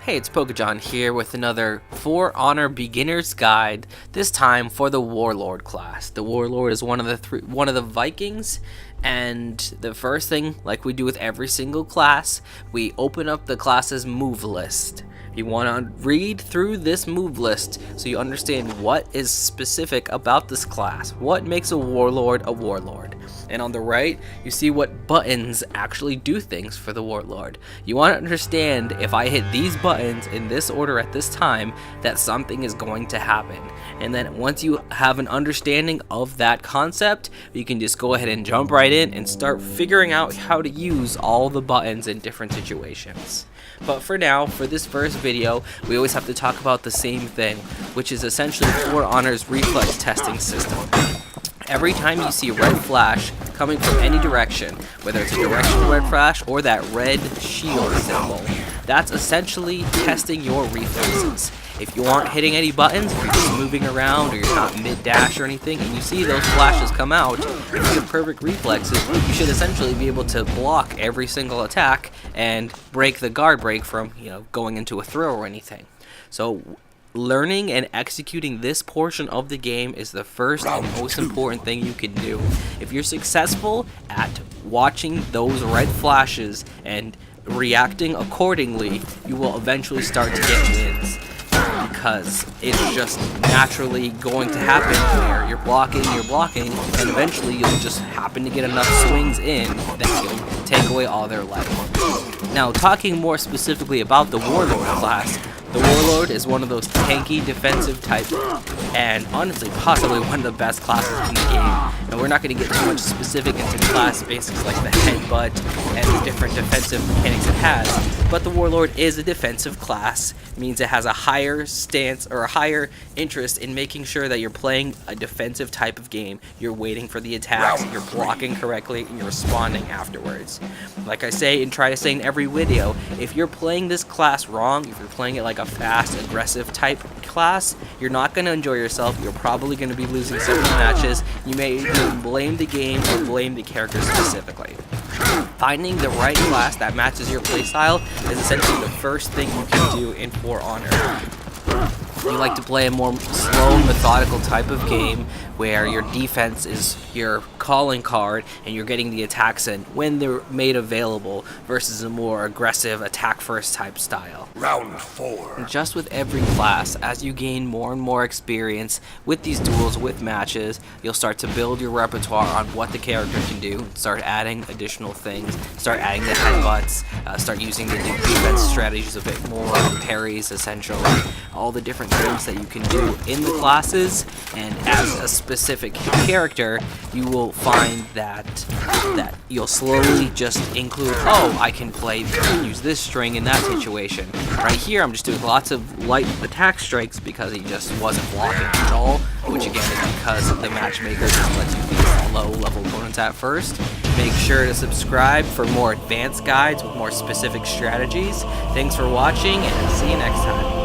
Hey, it's Pokejohn here with another For Honor Beginner's Guide. This time for the Warlord class. The Warlord is one of the Vikings, and the first thing, like we do with every single class, we open up the class's move list. You want to read through this move list so you understand what is specific about this class. What makes a Warlord a Warlord? And on the right, you see what buttons actually do things for the Warlord. You want to understand if I hit these buttons in this order at this time, that something is going to happen. And then once you have an understanding of that concept, you can just go ahead and jump right in and start figuring out how to use all the buttons in different situations. But for now, for this first video, we always have to talk about the same thing, which is essentially For Honor's reflex testing system. Every time you see a red flash coming from any direction, whether it's a directional red flash or that red shield symbol, that's essentially testing your reflexes. If you aren't hitting any buttons, if you're just moving around or you're not mid-dash or anything, and you see those flashes come out, if you have perfect reflexes, you should essentially be able to block every single attack and break the guard break from, going into a throw or anything. So learning and executing this portion of the game is the first and most important thing you can do. If you're successful at watching those red flashes and reacting accordingly, you will eventually start to get wins. Because it's just naturally going to happen where you're blocking, and eventually you'll just happen to get enough swings in that you'll take away all their life. Now, talking more specifically about the Warlord class, the Warlord is one of those tanky defensive type, and honestly possibly one of the best classes in the game. And we're not going to get too much specific into class basics like the headbutt and the different defensive mechanics it has, but the Warlord is a defensive class. It means it has a higher stance or a higher interest in making sure that you're playing a defensive type of game. You're waiting for the attacks, you're blocking correctly, and you're responding afterwards. Like I say and try to say in every video, if you're playing this class wrong, if you're playing it like a fast, aggressive type class, you're not going to enjoy yourself. You're probably going to be losing several matches. You may even blame the game or blame the character specifically. Finding the right class that matches your playstyle is essentially the first thing you can do in For Honor. You like to play a more slow, methodical type of game where your defense is your calling card and you're getting the attacks in when they're made available versus a more aggressive attack first type style. Round 4. And just with every class, as you gain more and more experience with these duels, with matches, you'll start to build your repertoire on what the character can do, start adding additional things, start adding the headbutts, start using the defense strategies a bit more, parries essentially, all the different things that you can do in the classes. And as a specific character, you will find that you'll slowly just include, I can use this string in that situation. Right here, I'm just doing lots of light attack strikes because he just wasn't blocking at all, which again is because the matchmaker just lets you beat low level opponents at first. Make sure to subscribe for more advanced guides with more specific strategies. Thanks for watching, and see you next time.